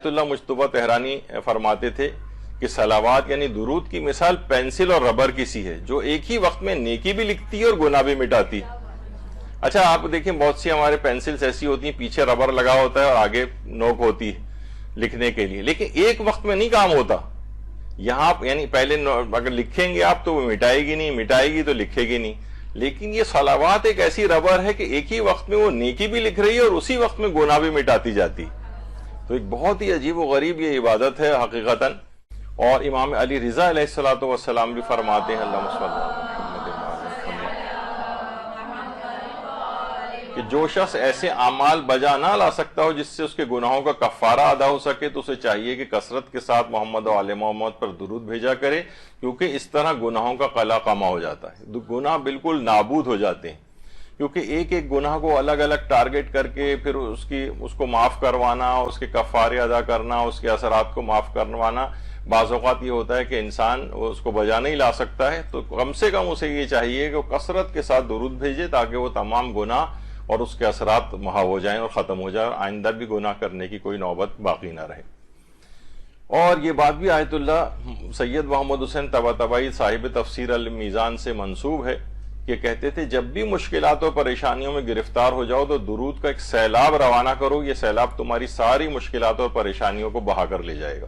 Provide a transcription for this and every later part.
اللہ مجتبہ تہرانی فرماتے تھے کہ صلوات یعنی درود کی مثال پینسل اور ربر کی سی ہے جو ایک ہی وقت میں نیکی بھی لکھتی ہے اور گناہ بھی مٹاتی ہے۔ اچھا آپ دیکھیں بہت سی ہمارے پینسلز ایسی ہوتی ہیں پیچھے ربر لگا ہوتا ہے اور آگے نوک ہوتی ہے لکھنے کے لیے، لیکن ایک وقت میں نہیں کام ہوتا۔ یہاں یعنی پہلے اگر لکھیں گے آپ تو وہ مٹائے گی نہیں، مٹائے گی تو لکھے گی نہیں، لیکن یہ صلوات ایک ایسی ربر ہے کہ ایک ہی وقت میں وہ نیکی بھی لکھ رہی ہے اور اسی وقت میں گناہ بھی مٹاتی جاتی۔ تو ایک بہت ہی عجیب و غریب یہ عبادت ہے حقیقتاً، اور امام علی رضا علیہ السلام بھی فرماتے ہیں اللہم صل علی محمد کہ جو شخص ایسے اعمال بجا نہ لا سکتا ہو جس سے اس کے گناہوں کا کفارہ ادا ہو سکے تو اسے چاہیے کہ کثرت کے ساتھ محمد و آل محمد پر درود بھیجا کرے، کیونکہ اس طرح گناہوں کا قلع قمع ہو جاتا ہے، گناہ بالکل نابود ہو جاتے ہیں، کیونکہ ایک ایک گناہ کو الگ الگ ٹارگٹ کر کے پھر اس کو معاف کروانا، اس کے کفارے ادا کرنا، اس کے اثرات کو معاف کروانا، بعض اوقات یہ ہوتا ہے کہ انسان اس کو بجا نہیں لا سکتا ہے، تو کم سے کم اسے یہ چاہیے کہ وہ کثرت کے ساتھ درود بھیجے تاکہ وہ تمام گناہ اور اس کے اثرات محو ہو جائیں اور ختم ہو جائیں اور آئندہ بھی گناہ کرنے کی کوئی نوبت باقی نہ رہے۔ اور یہ بات بھی آیت اللہ سید محمد حسین طباطبائی صاحب تفسیر المیزان سے منسوب ہے کہ کہتے تھے جب بھی مشکلات اور پریشانیوں میں گرفتار ہو جاؤ تو درود کا ایک سیلاب روانہ کرو، یہ سیلاب تمہاری ساری مشکلات اور پریشانیوں کو بہا کر لے جائے گا۔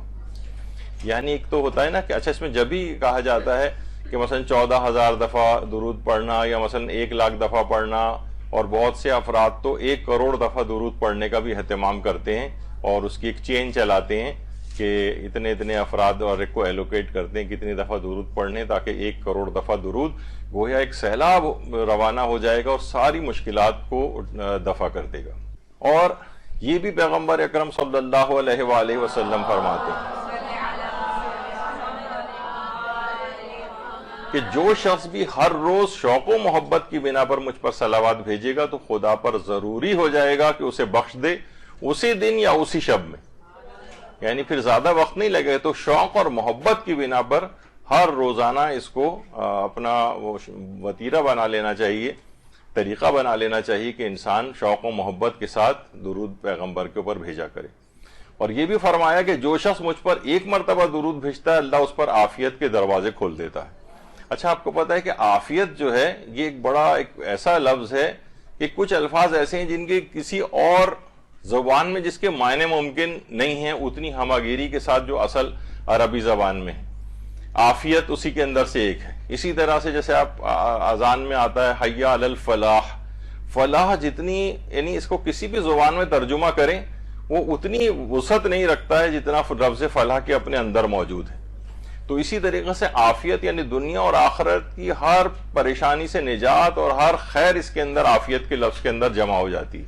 یعنی ایک تو ہوتا ہے نا کہ اچھا اس میں جب بھی کہا جاتا ہے کہ مثلا 14,000 دفعہ درود پڑھنا یا مثلا 1,00,000 دفعہ پڑھنا، اور بہت سے افراد تو 1 کروڑ دفعہ درود پڑھنے کا بھی اہتمام کرتے ہیں اور اس کی ایک چین چلاتے ہیں کہ اتنے افراد اور کو ایلوکیٹ کرتے ہیں کتنی دفعہ درود پڑھنے تاکہ 1 کروڑ دفعہ درود، گویا ایک سیلاب روانہ ہو جائے گا اور ساری مشکلات کو دفع کر دے گا۔ اور یہ بھی پیغمبر اکرم صلی اللہ علیہ وآلہ وسلم فرماتے ہیں کہ جو شخص بھی ہر روز شوق و محبت کی بنا پر مجھ پر صلوات بھیجے گا تو خدا پر ضروری ہو جائے گا کہ اسے بخش دے اسی دن یا اسی شب میں، یعنی پھر زیادہ وقت نہیں لگے، تو شوق اور محبت کی بنا پر ہر روزانہ اس کو اپنا وتیرہ بنا لینا چاہیے، طریقہ بنا لینا چاہیے کہ انسان شوق و محبت کے ساتھ درود پیغمبر کے اوپر بھیجا کرے۔ اور یہ بھی فرمایا کہ جو شخص مجھ پر 1 مرتبہ درود بھیجتا ہے اللہ اس پر عافیت کے دروازے کھول دیتا ہے۔ اچھا آپ کو پتا ہے کہ عافیت جو ہے یہ ایک ایسا لفظ ہے کہ کچھ الفاظ ایسے ہیں جن کے کسی اور زبان میں جس کے معنی ممکن نہیں ہیں اتنی ہماگیری کے ساتھ جو اصل عربی زبان میں ہے، عافیت اسی کے اندر سے ایک ہے۔ اسی طرح سے جیسے آپ اذان میں آتا ہے حی علی الفلاح، فلاح جتنی یعنی اس کو کسی بھی زبان میں ترجمہ کریں وہ اتنی وسعت نہیں رکھتا ہے جتنا لفظ فلاح کے اپنے اندر موجود ہے۔ تو اسی طریقے سے عافیت یعنی دنیا اور آخرت کی ہر پریشانی سے نجات اور ہر خیر اس کے اندر عافیت کے لفظ کے اندر جمع ہو جاتی ہے۔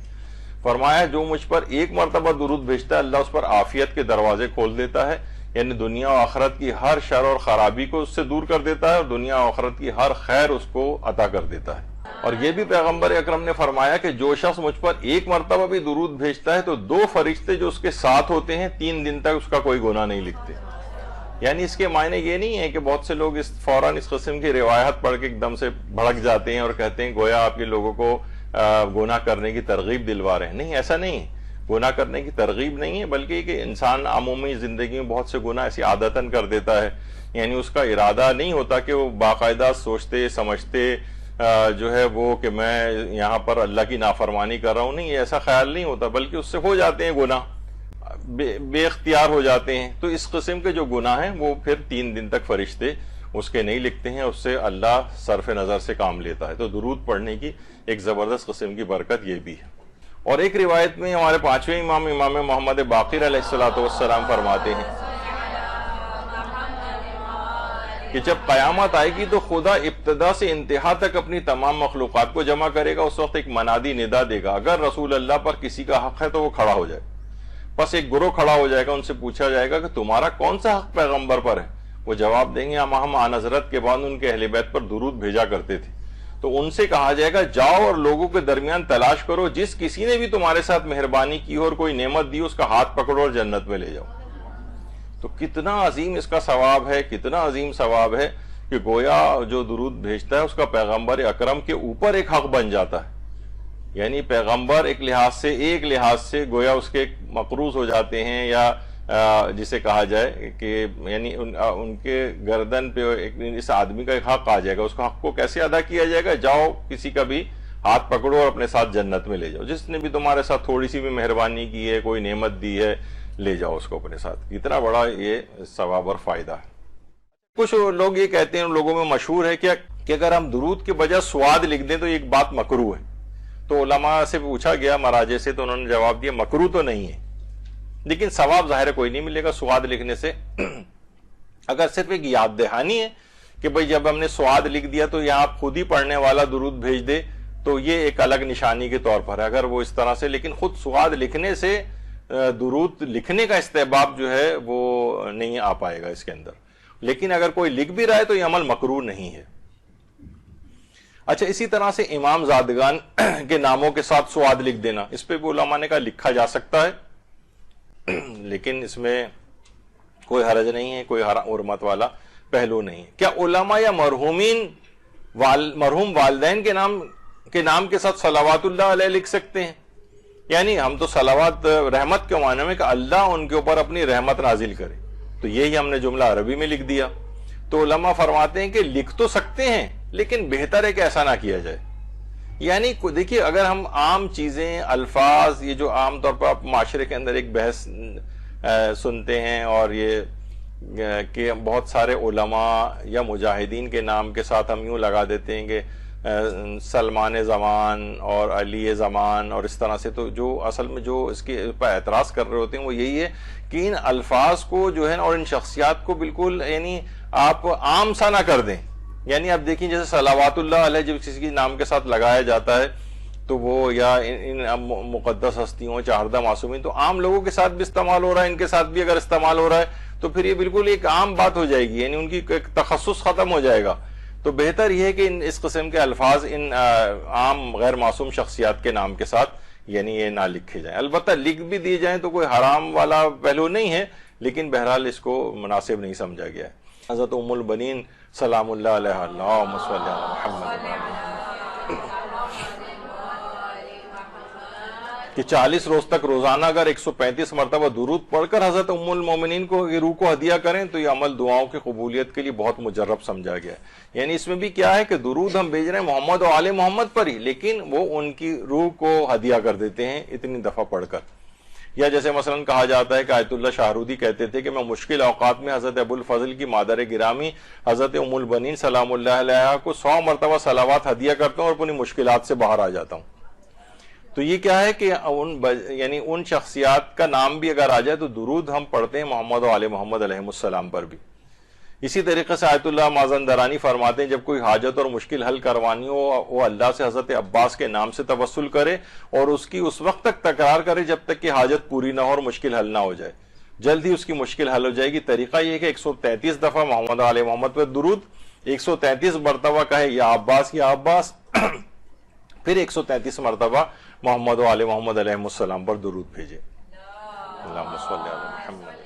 فرمایا جو مجھ پر 1 مرتبہ درود بھیجتا ہے اللہ اس پر عافیت کے دروازے کھول دیتا ہے، یعنی دنیا و آخرت کی ہر شر اور خرابی کو اس سے دور کر دیتا ہے اور دنیا و آخرت کی ہر خیر اس کو عطا کر دیتا ہے۔ اور یہ بھی پیغمبر اکرم نے فرمایا کہ جو شخص مجھ پر 1 مرتبہ بھی درود بھیجتا ہے تو 2 فرشتے جو اس کے ساتھ ہوتے ہیں 3 دن تک اس کا کوئی گناہ نہیں لکھتے۔ یعنی اس کے معنی یہ نہیں ہے کہ بہت سے لوگ فوراً اس قسم کی روایت پڑھ کے ایک دم سے بھڑک جاتے ہیں اور کہتے ہیں گویا آپ کے لوگوں کو گناہ کرنے کی ترغیب دلوا رہے ہیں۔ نہیں، ایسا نہیں ہے، گناہ کرنے کی ترغیب نہیں ہے، بلکہ کہ انسان عمومی زندگی میں بہت سے گناہ ایسی عادتاً کر دیتا ہے، یعنی اس کا ارادہ نہیں ہوتا کہ وہ باقاعدہ سوچتے سمجھتے جو ہے وہ کہ میں یہاں پر اللہ کی نافرمانی کر رہا ہوں، نہیں، ایسا خیال نہیں ہوتا، بلکہ اس سے ہو جاتے ہیں گناہ، بے اختیار ہو جاتے ہیں۔ تو اس قسم کے جو گناہ ہیں وہ پھر 3 دن تک فرشتے اس کے نہیں لکھتے ہیں، اس سے اللہ صرف نظر سے کام لیتا ہے۔ تو درود پڑھنے کی ایک زبردست قسم کی برکت یہ بھی ہے۔ اور ایک روایت میں ہمارے 5ویں امام محمد باقر علیہ السلام فرماتے ہیں کہ جب قیامت آئے گی تو خدا ابتدا سے انتہا تک اپنی تمام مخلوقات کو جمع کرے گا، اس وقت ایک منادی ندا دے گا، اگر رسول اللہ پر کسی کا حق ہے تو وہ کھڑا ہو جائے۔ بس ایک گروہ کھڑا ہو جائے گا، ان سے پوچھا جائے گا کہ تمہارا کون سا حق پیغمبر پر ہے؟ وہ جواب دیں گے ہم آن حضرت کے بعد ان کے اہل بیت پر درود بھیجا کرتے تھے۔ تو ان سے کہا جائے گا جاؤ اور لوگوں کے درمیان تلاش کرو، جس کسی نے بھی تمہارے ساتھ مہربانی کی اور کوئی نعمت دی اس کا ہاتھ پکڑو اور جنت میں لے جاؤ۔ تو کتنا عظیم اس کا ثواب ہے، کتنا عظیم ثواب ہے کہ گویا جو درود بھیجتا ہے اس کا پیغمبر اکرم کے اوپر ایک حق بن جاتا ہے، یعنی پیغمبر ایک لحاظ سے گویا اس کے مقروض ہو جاتے ہیں یا جسے کہا جائے کہ یعنی ان کے گردن پہ اس آدمی کا ایک حق آ جائے گا. اس کو حق کو کیسے ادا کیا جائے گا؟ جاؤ کسی کا بھی ہاتھ پکڑو اور اپنے ساتھ جنت میں لے جاؤ. جس نے بھی تمہارے ساتھ تھوڑی سی بھی مہربانی کی ہے، کوئی نعمت دی ہے، لے جاؤ اس کو اپنے ساتھ. اتنا بڑا یہ ثواب اور فائدہ ہے. کچھ لوگ یہ کہتے ہیں، ان لوگوں میں مشہور ہے کہ اگر ہم درود کے بجائے سواد لکھ دیں تو یہ ایک بات مکروہ ہے. تو علماء سے پوچھا گیا مراجع سے، تو انہوں نے جواب دیا مکروہ تو نہیں ہے، لیکن ثواب ظاہر کوئی نہیں ملے گا سواد لکھنے سے. اگر صرف ایک یاد دہانی ہے کہ بھئی جب ہم نے سواد لکھ دیا تو یہاں خود ہی پڑھنے والا درود بھیج دے، تو یہ ایک الگ نشانی کے طور پر ہے. اگر وہ اس طرح سے، لیکن خود سواد لکھنے سے درود لکھنے کا استحباب جو ہے وہ نہیں آ پائے گا اس کے اندر. لیکن اگر کوئی لکھ بھی رہا ہے تو یہ عمل مکروہ نہیں ہے. اچھا، اسی طرح سے امام زادگان کے ناموں کے ساتھ سواد لکھ دینا، اس پہ بھی علماء نے کہا لکھا جا سکتا ہے، لیکن اس میں کوئی حرج نہیں ہے، کوئی حرمت والا پہلو نہیں ہے. کیا علماء یا مرحوم والدین کے نام کے ساتھ صلوات اللہ علیہ لکھ سکتے ہیں؟ یعنی ہم تو صلوات رحمت کے معنی میں کہ اللہ ان کے اوپر اپنی رحمت نازل کرے، تو یہی ہم نے جملہ عربی میں لکھ دیا. تو علماء فرماتے ہیں کہ لکھ تو سکتے ہیں، لیکن بہتر ہے کہ ایسا نہ کیا جائے. یعنی دیکھیے، اگر ہم عام چیزیں، الفاظ، یہ جو عام طور پر آپ معاشرے کے اندر ایک بحث سنتے ہیں، اور یہ کہ بہت سارے علماء یا مجاہدین کے نام کے ساتھ ہم یوں لگا دیتے ہیں کہ سلمان زمان اور علی زمان اور اس طرح سے، تو جو اصل میں جو اس کے پر اعتراض کر رہے ہوتے ہیں وہ یہی ہے کہ ان الفاظ کو جو ہے اور ان شخصیات کو بالکل یعنی آپ عام سا نہ کر دیں. یعنی آپ دیکھیں جیسے صلوات اللہ علیہ جب کسی کے نام کے ساتھ لگایا جاتا ہے تو وہ یا ان مقدس ہستیوں، چہاردہ معصومین، تو عام لوگوں کے ساتھ بھی استعمال ہو رہا ہے، ان کے ساتھ بھی اگر استعمال ہو رہا ہے تو پھر یہ بالکل ایک عام بات ہو جائے گی، یعنی ان کی ایک تخصص ختم ہو جائے گا. تو بہتر یہ ہے کہ اس قسم کے الفاظ ان عام غیر معصوم شخصیات کے نام کے ساتھ یعنی یہ نہ لکھے جائیں. البتہ لکھ بھی دیے جائیں تو کوئی حرام والا پہلو نہیں ہے، لیکن بہرحال اس کو مناسب نہیں سمجھا گیا ہے. حضرت ام البنین سلام اللہ علیہ، اللہم صلی علی محمد، کہ 40 روز تک روزانہ اگر 135 مرتبہ درود پڑھ کر حضرت ام المومنین کو روح کو ہدیہ کریں تو یہ عمل دعاؤں کی قبولیت کے لیے بہت مجرب سمجھا گیا ہے. یعنی اس میں بھی کیا ہے کہ درود ہم بھیج رہے ہیں محمد و آل محمد پر ہی، لیکن وہ ان کی روح کو ہدیہ کر دیتے ہیں اتنی دفعہ پڑھ کر. یا جیسے مثلا کہا جاتا ہے کہ آیت اللہ شاہرودی کہتے تھے کہ میں مشکل اوقات میں حضرت ابو الفضل کی مادر گرامی حضرت ام البنین سلام اللہ علیہ کو 100 مرتبہ صلوات ہدیہ کرتا ہوں اور اپنی مشکلات سے باہر آ جاتا ہوں. تو یہ کیا ہے کہ یعنی ان شخصیات کا نام بھی اگر آ جائے تو درود ہم پڑھتے ہیں محمد و آل محمد علیہ السلام پر بھی. اسی طریقے سے آیت اللہ مازندرانی فرماتے ہیں جب کوئی حاجت اور مشکل حل کروانی ہو وہ اللہ سے حضرت عباس کے نام سے توسل کرے اور اس کی اس وقت تک تکرار کرے جب تک کہ حاجت پوری نہ ہو اور مشکل حل نہ ہو جائے. جلد ہی اس کی مشکل حل ہو جائے گی. طریقہ یہ ہے کہ 133 دفعہ محمد علیہ محمد پر درود، 133 مرتبہ کہے یا عباس یا عباس، پھر 133 مرتبہ محمد و آل محمد علیہ السلام پر درود بھیجے. اللہم صلی علی محمد.